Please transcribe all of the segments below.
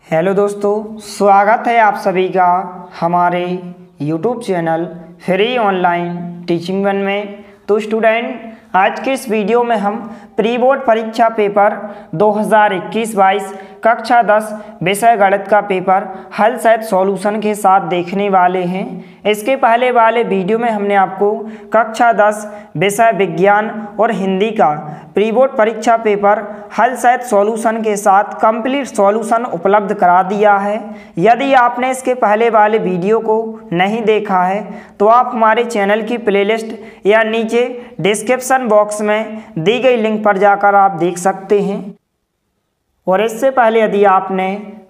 Hello दोस्तों, स्वागत है आप सभी का हमारे YouTube channel free online teaching one में। तो स्टूडेंट, आज के इस वीडियो में हम प्री बोर्ड परीक्षा पेपर 2021-22 कक्षा 10 विषय गणित का पेपर हल सहित सॉल्यूशन के साथ देखने वाले हैं। इसके पहले वाले वीडियो में हमने आपको कक्षा 10 विषय विज्ञान और हिंदी का प्री बोर्ड परीक्षा पेपर हल सहित सॉल्यूशन के साथ कंप्लीट सॉल्यूशन उपलब्ध करा दिया है। यदि आपने इसके पहले वाले वीडियो को नहीं देखा है तो आप हमारे चैनल की प्लेलिस्ट या नीचे डिस्क्रिप्शन बॉक्स में दी गई लिंक पर जाकर आप देख सकते हैं। और इससे पहले यदि आपने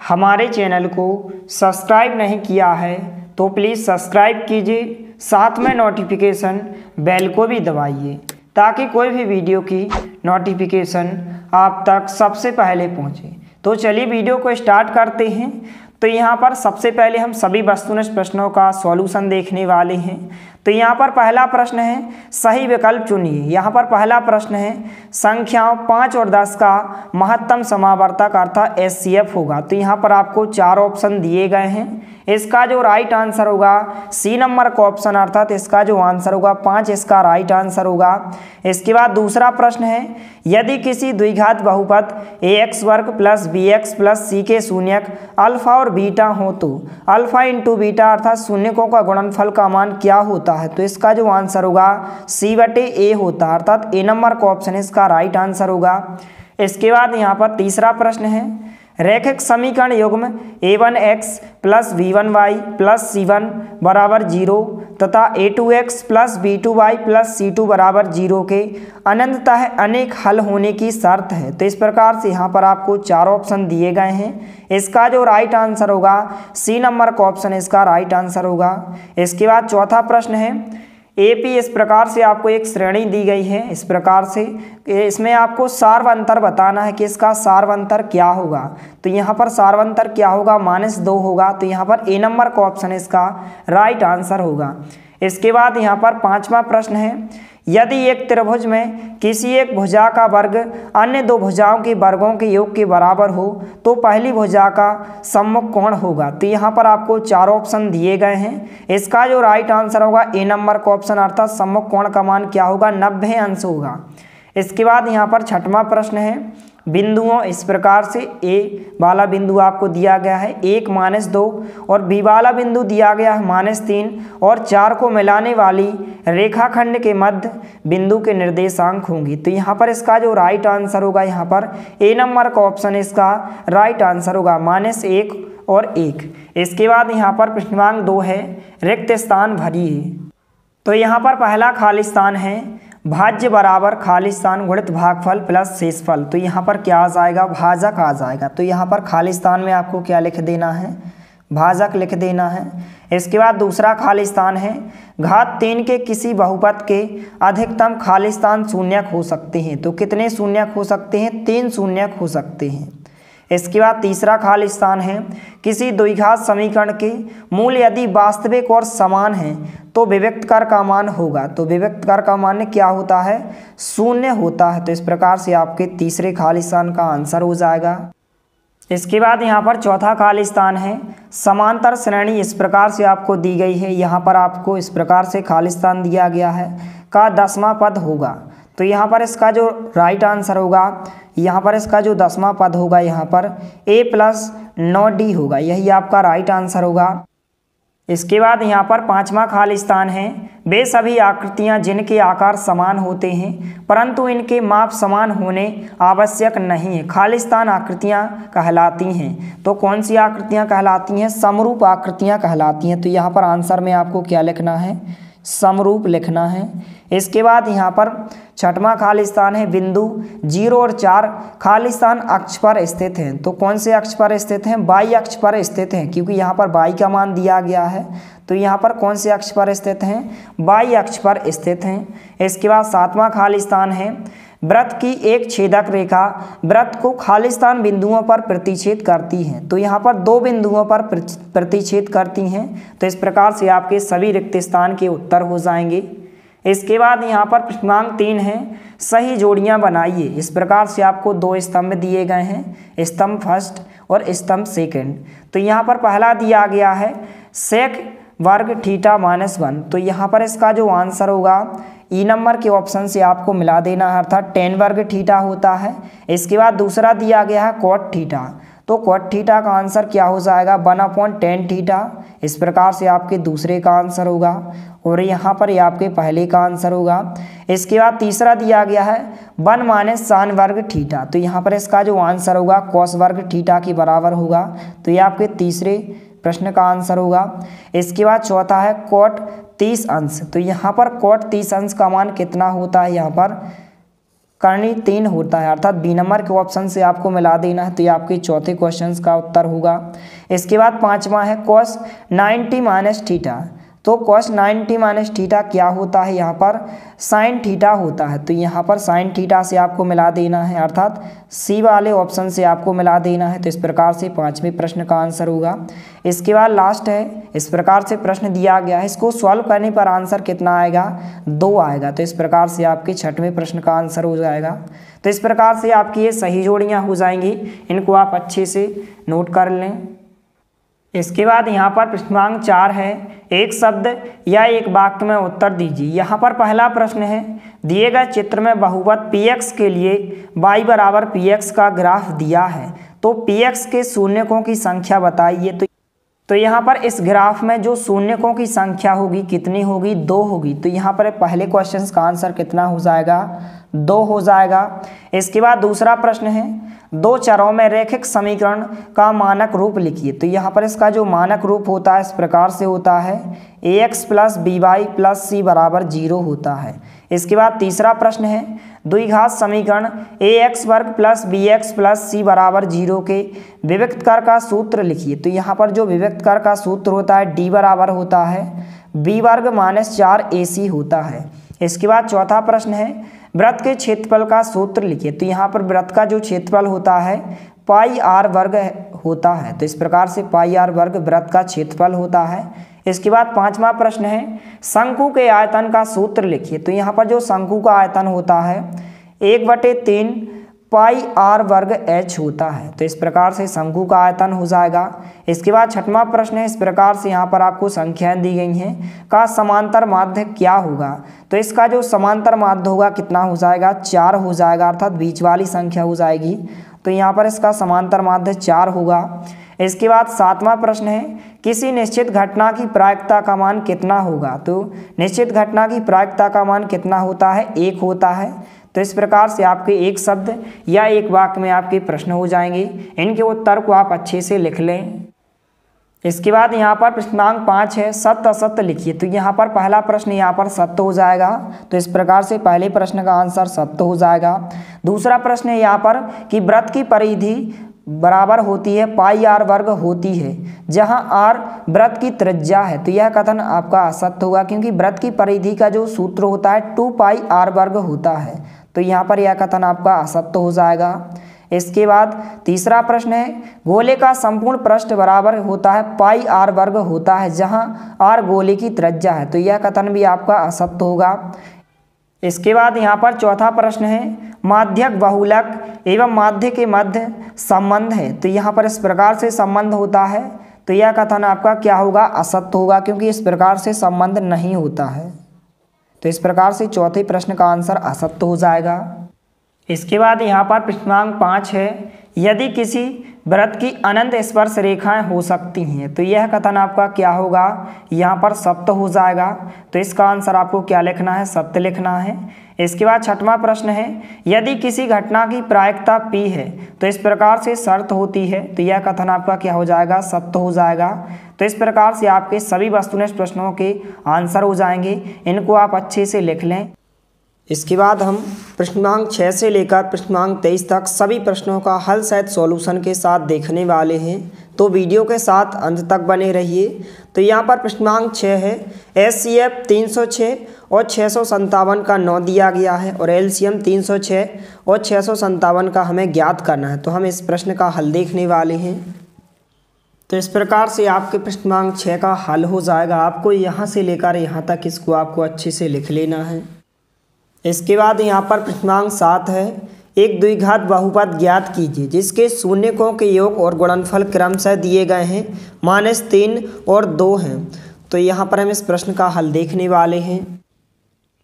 हमारे चैनल को सब्सक्राइब नहीं किया है तो प्लीज़ सब्सक्राइब कीजिए, साथ में नोटिफिकेशन बेल को भी दबाइए ताकि कोई भी वीडियो की नोटिफिकेशन आप तक सबसे पहले पहुंचे। तो चलिए वीडियो को स्टार्ट करते हैं। तो यहाँ पर सबसे पहले हम सभी वस्तुनिष्ठ प्रश्नों का सॉल्यूशन देखने वाले हैं। तो यहाँ पर पहला प्रश्न है सही विकल्प चुनिए। यहाँ पर पहला प्रश्न है संख्याओं 5 और 10 का महत्तम समावर्तक अर्थात HCF होगा। तो यहाँ पर आपको 4 ऑप्शन दिए गए हैं। इसका जो राइट आंसर होगा सी नंबर का ऑप्शन अर्थात इसका जो आंसर होगा 5 इसका राइट आंसर होगा। इसके बाद दूसरा प्रश्न है यदि किसी द्विघात बहुपद ax वर्ग प्लस bx प्लस c के शून्यक अल्फा और बीटा हो तो अल्फा इंटू बीटा अर्थात शून्यकों का गुणनफल का मान क्या होता है। तो इसका जो आंसर होगा c/a होता है अर्थात ए नंबर का ऑप्शन इसका राइट आंसर होगा। इसके बाद यहाँ पर तीसरा प्रश्न है रैखिक समीकरण युग्म a1x plus b1y plus c1 बराबर 0 तथा a2x plus b2y plus c2 बराबर 0 के अनंततः अनेक हल होने की शर्त है। तो इस प्रकार से यहाँ पर आपको 4 ऑप्शन दिए गए हैं। इसका जो राइट आंसर होगा सी नंबर का ऑप्शन इसका राइट आंसर होगा। इसके बाद चौथा प्रश्न है एपी इस प्रकार से आपको एक श्रेणी दी गई है। इस प्रकार से इसमें आपको सार्वंतर बताना है कि इसका सार्वंतर क्या होगा। तो यहाँ पर सार्वंतर क्या होगा -2 होगा। तो यहाँ पर ए नंबर का ऑप्शन इसका राइट आंसर होगा। इसके बाद यहाँ पर पांचवा प्रश्न है यदि एक त्रिभुज में किसी एक भुजा का वर्ग अन्य दो भुजाओं के वर्गों के योग के बराबर हो तो पहली भुजा का सम्मुख कोण होगा। तो यहाँ पर आपको 4 ऑप्शन दिए गए हैं। इसका जो राइट आंसर होगा ए नंबर का ऑप्शन अर्थात सम्मुख कोण का मान क्या होगा 90 अंश होगा। इसके बाद यहाँ पर छठवां प्रश्न है बिंदुओं इस प्रकार से ए वाला बिंदु आपको दिया गया है 1 -2 और बी वाला बिंदु दिया गया है -3 और 4 को मिलाने वाली रेखाखंड के मध्य बिंदु के निर्देशांक होंगे। तो यहाँ पर इसका जो राइट आंसर होगा यहाँ पर ए नंबर का ऑप्शन इसका राइट आंसर होगा -1 और 1। इसके बाद यहाँ पर प्रश्नांक 2 है रिक्त स्थान भरिए। तो यहाँ पर पहला खाली स्थान है भाज्य बराबर खाली स्थान गुणित भागफल प्लस शेषफल। तो यहाँ पर क्या आ जाएगा भाजक आ जाएगा। तो यहाँ पर खाली स्थान में आपको क्या लिख देना है भाजक लिख देना है। इसके बाद दूसरा खाली स्थान है घात 3 के किसी बहुपद के अधिकतम खाली स्थान शून्यक हो सकते हैं। तो कितने शून्यक हो सकते हैं 3 शून्यक हो सकते हैं। इसके बाद तीसरा खाली स्थान है किसी द्विघात समीकरण के मूल यदि वास्तविक और समान हैं तो विविक्त कर का मान होगा। तो विविक्त कर का मान क्या होता है 0 होता है। तो इस प्रकार से आपके तीसरे खाली स्थान का आंसर हो जाएगा। इसके बाद यहाँ पर चौथा खाली स्थान है समांतर श्रेणी इस प्रकार से आपको दी गई है। यहाँ पर आपको इस प्रकार से खाली स्थान दिया गया है का 10वां पद होगा। तो यहाँ पर इसका जो राइट आंसर होगा यहाँ पर इसका जो 10वां पद होगा यहाँ पर a + 9d होगा, यही आपका राइट आंसर होगा। इसके बाद यहाँ पर 5वां खाली स्थान है वे सभी आकृतियाँ जिनके आकार समान होते हैं परंतु इनके माप समान होने आवश्यक नहीं है खाली स्थान आकृतियाँ कहलाती हैं। तो कौन सी आकृतियाँ कहलाती हैं समरूप आकृतियाँ कहलाती हैं। तो यहाँ पर आंसर में आपको क्या लिखना है समरूप लिखना है। इसके बाद यहाँ पर छठवां खाली स्थान है बिंदु 0 और 4 खाली स्थान अक्ष पर स्थित हैं। तो कौन से अक्ष पर स्थित हैं y अक्ष पर स्थित हैं क्योंकि यहाँ पर y का मान दिया गया है। तो यहाँ पर कौन से अक्ष पर स्थित हैं y अक्ष पर स्थित हैं। इसके बाद 7वां खाली स्थान है वृत्त की एक छेदक रेखा वृत्त को खाली स्थान बिंदुओं पर प्रतिच्छेद करती है। तो यहाँ पर 2 बिंदुओं पर प्रतिच्छेद करती हैं। तो इस प्रकार से आपके सभी रिक्त स्थान के उत्तर हो जाएंगे। इसके बाद यहाँ पर प्रश्नांक 3 है, सही जोड़ियाँ बनाइए। इस प्रकार से आपको 2 स्तंभ दिए गए हैं, स्तंभ फर्स्ट और स्तंभ सेकंड। तो यहाँ पर पहला दिया गया है सेक वर्ग थीटा -1। तो यहाँ पर इसका जो आंसर होगा ई नंबर के ऑप्शन से आपको मिला देना है, अर्थात tan वर्ग थीटा होता है। इसके बाद दूसरा दिया गया है cot थीटा। तो cot थीटा का आंसर क्या हो जाएगा 1/tan थीटा। इस प्रकार से आपके दूसरे का आंसर होगा और यहाँ पर ये आपके पहले का आंसर होगा। इसके बाद तीसरा दिया गया है 1 - sin वर्ग थीटा। तो यहाँ पर इसका जो आंसर होगा cos वर्ग थीटा के बराबर होगा। तो ये आपके तीसरे प्रश्न का आंसर होगा। इसके बाद चौथा है cot 30 अंश। तो यहाँ पर cot 30 अंश का मान कितना होता है, यहाँ पर करनी 3 होता है, अर्थात बी नंबर के ऑप्शन से आपको मिला देना है। तो ये आपके चौथे क्वेश्चन का उत्तर होगा। इसके बाद पांचवा है cos 90 - थीटा। तो cos 90 - थीटा क्या होता है, यहाँ पर sin थीटा होता है। तो यहाँ पर sin थीटा से आपको मिला देना है, अर्थात सी वाले ऑप्शन से आपको मिला देना है। तो इस प्रकार से पांचवें प्रश्न का आंसर होगा। इसके बाद लास्ट है, इस प्रकार से प्रश्न दिया गया है, इसको सॉल्व करने पर आंसर कितना आएगा 2 आएगा। तो इस प्रकार से आपके छठवें प्रश्न का आंसर हो जाएगा। तो इस प्रकार से आपकी ये सही जोड़ियाँ हो जाएंगी, इनको आप अच्छे से नोट कर लें। इसके बाद यहाँ पर प्रश्नांक 4 है, एक शब्द या एक वाक्य में उत्तर दीजिए। यहाँ पर पहला प्रश्न है, दिए गए चित्र में बहुपद px के लिए y बराबर px का ग्राफ दिया है, तो px के शून्यकों की संख्या बताइए। तो यहाँ पर इस ग्राफ में जो शून्यकों की संख्या होगी कितनी होगी 2 होगी। तो यहाँ पर पहले क्वेश्चन का आंसर कितना हो जाएगा 2 हो जाएगा। इसके बाद दूसरा प्रश्न है, 2 चरों में रैखिक समीकरण का मानक रूप लिखिए। तो यहाँ पर इसका जो मानक रूप होता है इस प्रकार से होता है ax + by + c बराबर 0 होता है। इसके बाद तीसरा प्रश्न है, द्विघात समीकरण ax वर्ग + bx + c बराबर 0 के विविक्त कर का सूत्र लिखिए। तो यहाँ पर जो विविक्त कर का सूत्र होता है d बराबर होता है b वर्ग - 4ac होता है। इसके बाद चौथा प्रश्न है, वृत्त के क्षेत्रफल का सूत्र लिखिए। तो यहाँ पर वृत्त का जो क्षेत्रफल होता है πr वर्ग होता है। तो इस प्रकार से πr वर्ग वृत्त का क्षेत्रफल होता है। इसके बाद पांचवा प्रश्न है, शंकु के आयतन का सूत्र लिखिए। तो यहाँ पर जो शंकु का आयतन होता है 1/3 πr वर्ग h होता है। तो इस प्रकार से शंकु का आयतन हो जाएगा। इसके बाद छठवां प्रश्न है, इस प्रकार से यहाँ पर आपको संख्याएं दी गई हैं, का समांतर माध्य क्या होगा। तो इसका जो समांतर माध्य होगा कितना हो जाएगा 4 हो जाएगा, अर्थात बीच वाली संख्या हो जाएगी। तो यहाँ पर इसका समांतर माध्य 4 होगा। इसके बाद सातवां प्रश्न है, किसी निश्चित घटना की प्रायिकता का मान कितना होगा। तो निश्चित घटना की प्रायिकता का मान कितना होता है 1 होता है। तो इस प्रकार से आपके एक शब्द या एक वाक्य में आपके प्रश्न हो जाएंगे, इनके उत्तर को आप अच्छे से लिख लें। इसके बाद यहाँ पर प्रश्नांक 5 है, सत्य असत्य लिखिए। तो यहाँ पर पहला प्रश्न यहाँ पर सत्य हो जाएगा। तो इस प्रकार से पहले प्रश्न का आंसर सत्य हो जाएगा। दूसरा प्रश्न है यहाँ पर कि वृत्त की परिधि बराबर होती है πr वर्ग होती है, जहाँ r वृत्त की त्रिज्या है। तो यह कथन आपका असत्य होगा, क्योंकि वृत्त की परिधि का जो सूत्र होता है 2πr वर्ग होता है। तो यहाँ पर यह कथन आपका असत्य हो जाएगा। इसके बाद तीसरा प्रश्न है, गोले का संपूर्ण पृष्ठ बराबर होता है πr वर्ग होता है, जहाँ r गोले की त्रिज्या है। तो यह कथन भी आपका असत्य होगा। इसके बाद यहाँ पर चौथा प्रश्न है, माध्यक बहुलक एवं माध्य के मध्य संबंध है। तो यहाँ पर इस प्रकार से संबंध होता है। तो यह कथन आपका क्या होगा असत्य होगा, क्योंकि इस प्रकार से संबंध नहीं होता है। तो इस प्रकार से चौथे प्रश्न का आंसर असत्य हो जाएगा। इसके बाद यहाँ पर प्रश्नांक 5 है, यदि किसी वृत्त की अनंत स्पर्श रेखाएं हो सकती हैं। तो यह कथन आपका क्या होगा यहाँ पर सत्य हो जाएगा। तो इसका आंसर आपको क्या लिखना है सत्य लिखना है। इसके बाद छठवां प्रश्न है, यदि किसी घटना की प्रायिकता p है तो इस प्रकार से शर्त होती है। तो यह कथन आपका क्या हो जाएगा सत्य हो जाएगा। तो इस प्रकार से आपके सभी वस्तुनिष्ठ प्रश्नों के आंसर हो जाएंगे, इनको आप अच्छे से लिख लें। इसके बाद हम प्रश्नांक 6 से लेकर प्रश्नांक 23 तक सभी प्रश्नों का हल सहित सॉल्यूशन के साथ देखने वाले हैं, तो वीडियो के साथ अंत तक बने रहिए। तो यहाँ पर प्रश्नांक 6 है, HCF 306 और 657 का 9 दिया गया है और LCM 306 और 657 का हमें ज्ञात करना है। तो हम इस प्रश्न का हल देखने वाले हैं। तो इस प्रकार से आपके प्रश्नांक 6 का हल हो जाएगा। आपको यहाँ से लेकर यहाँ तक इसको आपको अच्छे से लिख लेना है। इसके बाद यहाँ पर प्रश्नांक 7 है, एक द्विघात बहुपद ज्ञात कीजिए जिसके शून्यकों के योग और गुणनफल क्रमशः दिए गए हैं, -3 और 2 हैं। तो यहाँ पर हम इस प्रश्न का हल देखने वाले हैं।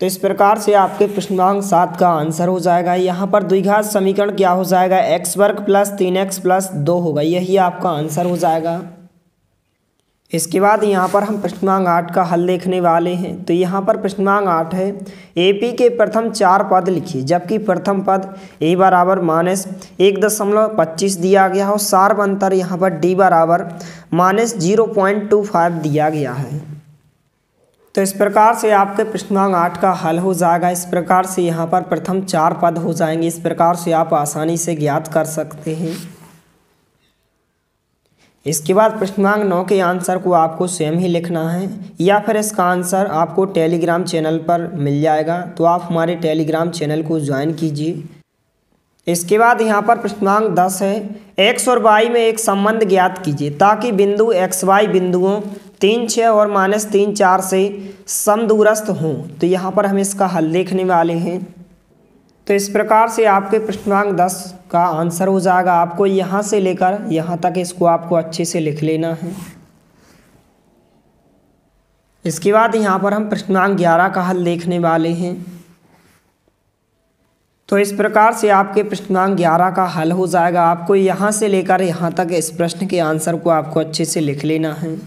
तो इस प्रकार से आपके प्रश्नांक 7 का आंसर हो जाएगा। यहाँ पर द्विघात समीकरण क्या हो जाएगा, x² + 3x + 2 होगा, यही आपका आंसर हो जाएगा। इसके बाद यहाँ पर हम प्रश्नांक 8 का हल देखने वाले हैं। तो यहाँ पर प्रश्नांक 8 है, AP के प्रथम 4 पद लिखिए जबकि प्रथम पद A बराबर -1.25 दिया गया हो, सार्व अंतर यहाँ पर D बराबर -0.25 दिया गया है। तो इस प्रकार से आपके प्रश्नांक 8 का हल हो जाएगा। इस प्रकार से यहाँ पर प्रथम 4 पद हो जाएंगे। इस प्रकार से आप आसानी से ज्ञात कर सकते हैं। इसके बाद प्रश्नांक 9 के आंसर को आपको स्वयं ही लिखना है या फिर इसका आंसर आपको टेलीग्राम चैनल पर मिल जाएगा, तो आप हमारे टेलीग्राम चैनल को ज्वाइन कीजिए। इसके बाद यहाँ पर प्रश्नांक 10 है, x और y में एक संबंध ज्ञात कीजिए ताकि बिंदु xy बिंदुओं 3, 6 और -3, 4 से समदूरस्थ हों। तो यहाँ पर हम इसका हल देखने वाले हैं। तो इस प्रकार से आपके प्रश्नांक 10 का आंसर हो जाएगा। आपको यहाँ से लेकर यहाँ तक इसको आपको अच्छे से लिख लेना है। इसके बाद यहाँ पर हम प्रश्नांक 11 का हल देखने वाले हैं। तो इस प्रकार से आपके प्रश्नांक 11 का हल हो जाएगा। आपको यहाँ से लेकर यहाँ तक इस प्रश्न के आंसर को आपको अच्छे से लिख लेना है।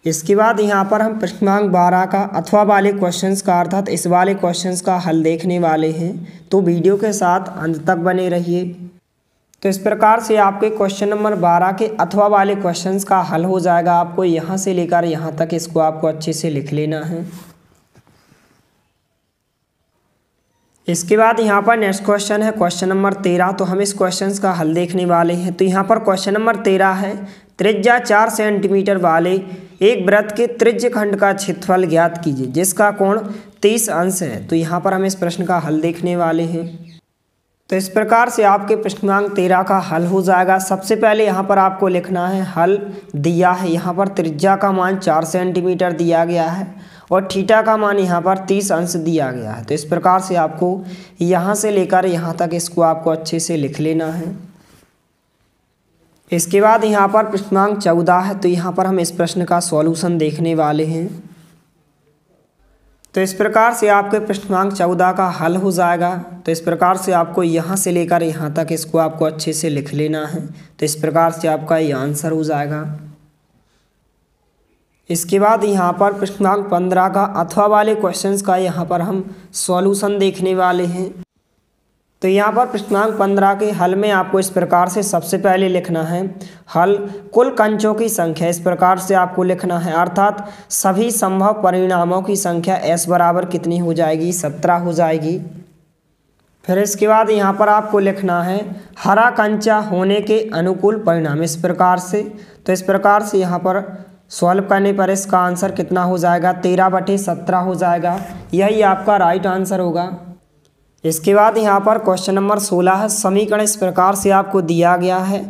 इसके बाद यहाँ पर हम प्रश्नांक 12 का अथवा वाले क्वेश्चंस का अर्थात इस वाले क्वेश्चंस का हल देखने वाले हैं। तो वीडियो के साथ अंत तक बने रहिए। तो इस प्रकार से आपके क्वेश्चन नंबर 12 के अथवा वाले क्वेश्चंस का हल हो जाएगा। आपको यहाँ से लेकर यहाँ तक इसको आपको अच्छे से लिख लेना है। इसके बाद यहाँ पर नेक्स्ट क्वेश्चन है क्वेश्चन नंबर 13। तो हम इस क्वेश्चन का हल देखने वाले हैं। तो यहाँ पर क्वेश्चन नंबर 13 है, त्रिज्या 4 सेंटीमीटर वाले एक वृत्त के त्रिज्य खंड का क्षेत्रफल ज्ञात कीजिए जिसका कोण 30 अंश है। तो यहाँ पर हम इस प्रश्न का हल देखने वाले हैं। तो इस प्रकार से आपके प्रश्नांक 13 का हल हो जाएगा। सबसे पहले यहाँ पर आपको लिखना है हल दिया है। यहाँ पर त्रिज्या का मान 4 सेंटीमीटर दिया गया है और थीटा का मान यहाँ पर 30 अंश दिया गया है। तो इस प्रकार से आपको यहाँ से लेकर यहाँ तक इसको आपको अच्छे से लिख लेना है। इसके बाद यहाँ पर प्रश्नांक 14 है। तो यहाँ पर हम इस प्रश्न का सॉल्यूशन देखने वाले हैं। तो इस प्रकार से आपके प्रश्नांक 14 का हल हो जाएगा। तो इस प्रकार से आपको यहाँ से लेकर यहाँ तक इसको आपको अच्छे से लिख लेना है। तो इस प्रकार से आपका ये आंसर हो जाएगा। इसके बाद यहाँ पर प्रश्नांक 15 का अथवा वाले क्वेश्चंस का यहाँ पर हम सॉल्यूशन देखने वाले हैं। तो यहाँ पर प्रश्नांक 15 के हल में आपको इस प्रकार से सबसे पहले लिखना है हल कुल कंचों की संख्या। इस प्रकार से आपको लिखना है अर्थात सभी संभव परिणामों की संख्या s बराबर कितनी हो जाएगी, 17 हो जाएगी। फिर इसके बाद यहाँ पर आपको लिखना है हरा कंचा होने के अनुकूल परिणाम। इस प्रकार से तो इस प्रकार से यहाँ पर सॉल्व करने पर इसका आंसर कितना हो जाएगा, 13/17 हो जाएगा। यही आपका राइट आंसर होगा। इसके बाद यहाँ पर क्वेश्चन नंबर 16 है, समीकरण इस प्रकार से आपको दिया गया है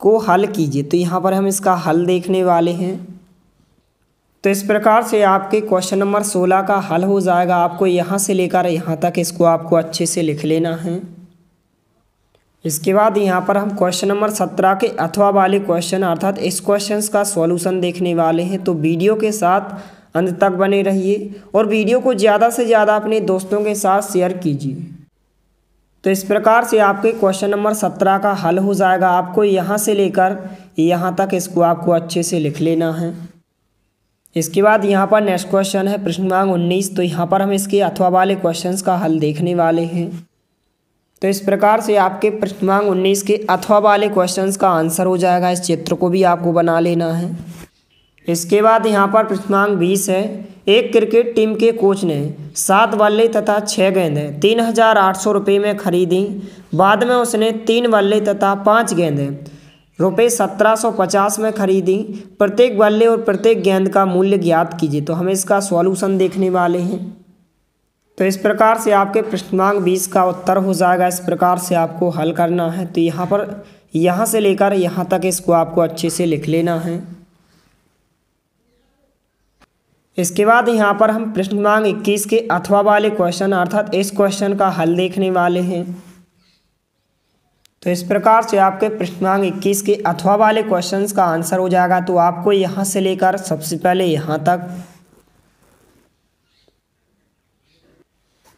को हल कीजिए। तो यहाँ पर हम इसका हल देखने वाले हैं। तो इस प्रकार से आपके क्वेश्चन नंबर 16 का हल हो जाएगा। आपको यहाँ से लेकर यहाँ तक इसको आपको अच्छे से लिख लेना है। इसके बाद यहाँ पर हम क्वेश्चन नंबर 17 के अथवा वाले क्वेश्चन अर्थात इस क्वेश्चन का सॉल्यूशन देखने वाले हैं। तो वीडियो के साथ अंत तक बने रहिए और वीडियो को ज़्यादा से ज़्यादा अपने दोस्तों के साथ शेयर कीजिए। तो इस प्रकार से आपके क्वेश्चन नंबर 17 का हल हो जाएगा। आपको यहाँ से लेकर यहाँ तक इसको आपको अच्छे से लिख लेना है। इसके बाद यहाँ पर नेक्स्ट क्वेश्चन है प्रश्नांक 19। तो यहाँ पर हम इसके अथवा वाले क्वेश्चंस का हल देखने वाले हैं। तो इस प्रकार से आपके प्रश्नांक 19 के अथवा वाले क्वेश्चंस का आंसर हो जाएगा। इस चित्र को भी आपको बना लेना है। इसके बाद यहाँ पर प्रश्नांक 20 है, एक क्रिकेट टीम के कोच ने 7 बल्ले तथा 6 गेंदें 3,800 रुपये में खरीदी। बाद में उसने 3 बल्ले तथा 5 गेंदें रुपये 1,750 में खरीदी। प्रत्येक बल्ले और प्रत्येक गेंद का मूल्य ज्ञात कीजिए। तो हम इसका सॉल्यूशन देखने वाले हैं। तो इस प्रकार से आपके प्रश्नांक 20 का उत्तर हो जाएगा। इस प्रकार से आपको हल करना है। तो यहाँ पर यहाँ से लेकर यहाँ तक इसको आपको अच्छे से लिख लेना है। इसके बाद यहाँ पर हम प्रश्न क्रमांक 21 के अथवा वाले क्वेश्चन अर्थात इस क्वेश्चन का हल देखने वाले हैं। तो इस प्रकार से आपके प्रश्न क्रमांक 21 के अथवा वाले क्वेश्चंस का आंसर हो जाएगा। तो आपको यहाँ से लेकर सबसे पहले यहाँ तक,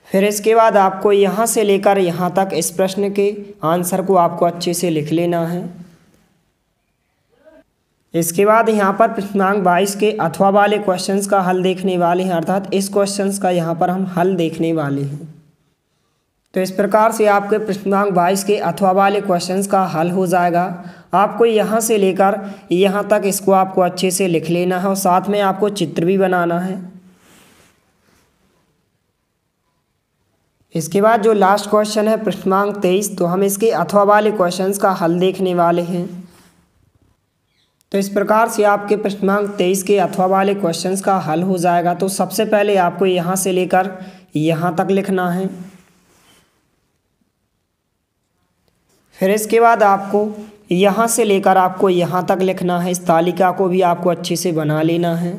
फिर इसके बाद आपको यहाँ से लेकर यहाँ तक इस प्रश्न के आंसर को आपको अच्छे से लिख लेना है। इसके बाद यहाँ पर प्रश्न क्रमांक 22 के अथवा वाले क्वेश्चंस का हल देखने वाले हैं अर्थात इस क्वेश्चंस का यहाँ पर हम हल देखने वाले हैं। तो इस प्रकार से आपके प्रश्न क्रमांक 22 के अथवा वाले क्वेश्चंस का हल हो जाएगा। आपको यहाँ से लेकर यहाँ तक इसको आपको अच्छे से लिख लेना है और साथ में आपको चित्र भी बनाना है। इसके बाद जो लास्ट क्वेश्चन है प्रश्न क्रमांक 23, तो हम इसके अथवा वाले क्वेश्चंस का हल देखने वाले हैं। तो इस प्रकार से आपके प्रश्न क्रमांक 23 के अथवा वाले क्वेश्चंस का हल हो जाएगा। तो सबसे पहले आपको यहाँ से लेकर यहाँ तक लिखना है, फिर इसके बाद आपको यहाँ से लेकर आपको यहाँ तक लिखना है। इस तालिका को भी आपको अच्छे से बना लेना है।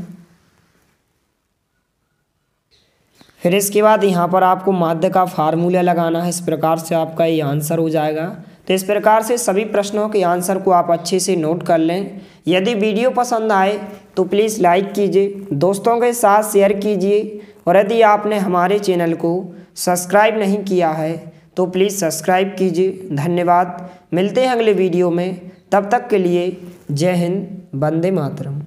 फिर इसके बाद यहाँ पर आपको माध्य का फार्मूला लगाना है। इस प्रकार से आपका ये आंसर हो जाएगा। तो इस प्रकार से सभी प्रश्नों के आंसर को आप अच्छे से नोट कर लें। यदि वीडियो पसंद आए तो प्लीज़ लाइक कीजिए, दोस्तों के साथ शेयर कीजिए और यदि आपने हमारे चैनल को सब्सक्राइब नहीं किया है तो प्लीज़ सब्सक्राइब कीजिए। धन्यवाद। मिलते हैं अगले वीडियो में, तब तक के लिए जय हिंद, वंदे मातरम।